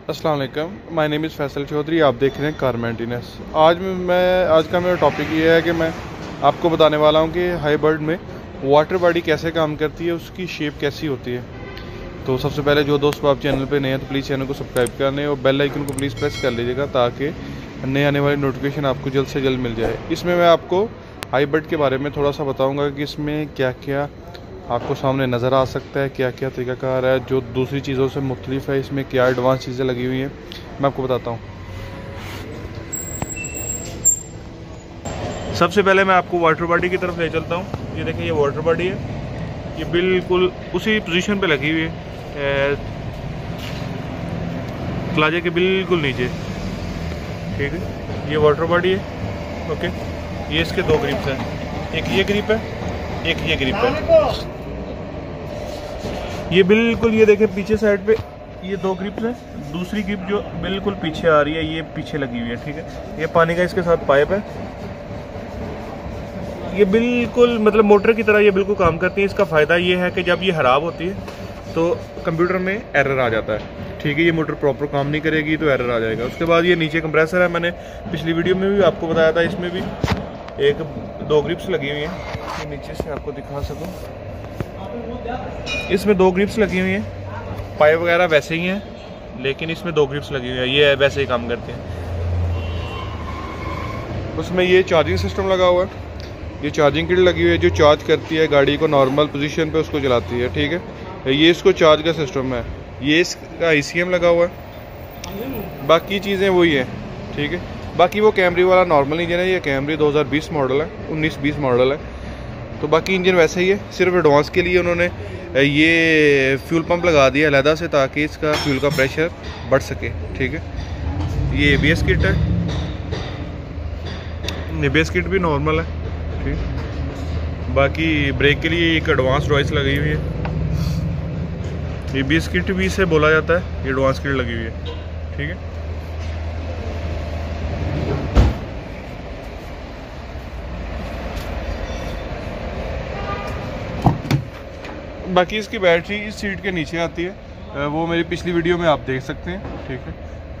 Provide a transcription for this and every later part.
अस्सलाम वालेकुम, my name is Faisal Chaudhary. आप देख रहे हैं कार मेंटेनेंस। आज का मेरा टॉपिक ये है कि मैं आपको बताने वाला हूँ कि हाईबर्ड में वाटर बॉडी कैसे काम करती है, उसकी शेप कैसी होती है। तो सबसे पहले जो दोस्त आप चैनल पे नए हैं तो प्लीज़ चैनल को सब्सक्राइब कर लें और बेल आइकन को प्लीज़ प्रेस कर लीजिएगा ताकि नए आने वाली नोटिफिकेशन आपको जल्द से जल्द मिल जाए। इसमें मैं आपको हाईबर्ड के बारे में थोड़ा सा बताऊँगा कि इसमें क्या क्या आपको सामने नज़र आ सकता है, क्या क्या तरीक़ाकार है जो दूसरी चीज़ों से मुख्तलिफ है, इसमें क्या एडवांस चीज़ें लगी हुई हैं मैं आपको बताता हूँ। सबसे पहले मैं आपको वाटर बॉडी की तरफ ले चलता हूँ। ये देखिए, ये वाटर बॉडी है, ये बिल्कुल उसी पोजीशन पे लगी हुई है, प्लाजे के बिल्कुल नीचे। ठीक है, ये वाटर बॉडी है। ओके, ये इसके दो ग्रिप्स हैं, एक ये ग्रिप है, एक ये ग्रिप है। ये बिल्कुल, ये देखें पीछे साइड पे ये दो ग्रिप्स हैं, दूसरी ग्रिप जो बिल्कुल पीछे आ रही है ये पीछे लगी हुई है। ठीक है, ये पानी का इसके साथ पाइप है। ये बिल्कुल मतलब मोटर की तरह ये बिल्कुल काम करती है। इसका फ़ायदा ये है कि जब ये ख़राब होती है तो कंप्यूटर में एरर आ जाता है। ठीक है, ये मोटर प्रॉपर काम नहीं करेगी तो एरर आ जाएगा। उसके बाद ये नीचे कंप्रेसर है, मैंने पिछली वीडियो में भी आपको बताया था, इसमें भी दो ग्रिप्स लगी हुई हैं। ये नीचे से आपको दिखा सकूं, इसमें दो ग्रिप्स लगी हुई हैं। पाइप वगैरह वैसे ही हैं लेकिन इसमें दो ग्रिप्स लगी हुई है, ये वैसे ही काम करते हैं। उसमें ये चार्जिंग सिस्टम लगा हुआ है, ये चार्जिंग किट लगी हुई है जो चार्ज करती है गाड़ी को, नॉर्मल पोजीशन पे उसको चलाती है। ठीक है, ये इसको चार्ज का सिस्टम है, ये इसका ICM लगा हुआ है, बाकी चीज़ें वही हैं। ठीक है, बाकी वो कैमरी वाला नॉर्मल इंजन है, ये कैमरी 2020 मॉडल है, 19-20 मॉडल है। तो बाकी इंजन वैसे ही है, सिर्फ एडवांस के लिए उन्होंने ये फ्यूल पंप लगा दिया अलहदा से ताकि इसका फ्यूल का प्रेशर बढ़ सके। ठीक है, ये ABS किट है, ABS किट भी नॉर्मल है। ठीक, बाकी ब्रेक के लिए एक एडवांस वॉइस लगी हुई है, ABS किट भी इसे बोला जाता है, ये एडवांस किट लगी हुई है। ठीक है, बाकी इसकी बैटरी इस सीट के नीचे आती है, वो मेरी पिछली वीडियो में आप देख सकते हैं। ठीक है,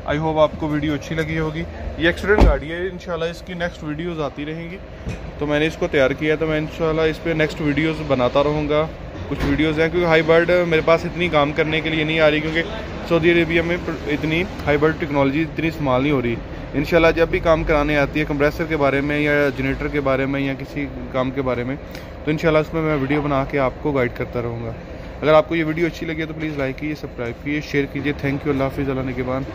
आई होप आपको वीडियो अच्छी लगी होगी। ये एक्सीडेंट गाड़ी है, इंशाल्लाह इसकी नेक्स्ट वीडियोस आती रहेंगी। तो मैंने इसको तैयार किया, तो मैं इंशाल्लाह इस पर नेक्स्ट वीडियोस बनाता रहूँगा। कुछ वीडियोस हैं क्योंकि हाईबर्ड मेरे पास इतनी काम करने के लिए नहीं आ रही, क्योंकि सऊदी अरेबिया में इतनी हाईबर्ड टेक्नोलॉजी इतनी इस्तेमाल नहीं हो रही। इंशाल्लाह जब भी काम कराने आती है कंप्रेसर के बारे में या जनरेटर के बारे में या किसी काम के बारे में, तो इंशाल्लाह उसमें मैं वीडियो बना के आपको गाइड करता रहूँगा। अगर आपको ये वीडियो अच्छी लगी है तो प्लीज़ लाइक कीजिए, सब्सक्राइब कीजिए, शेयर कीजिए। थैंक यू, अल्लाह हाफिज़, अल्लाह निगहबान।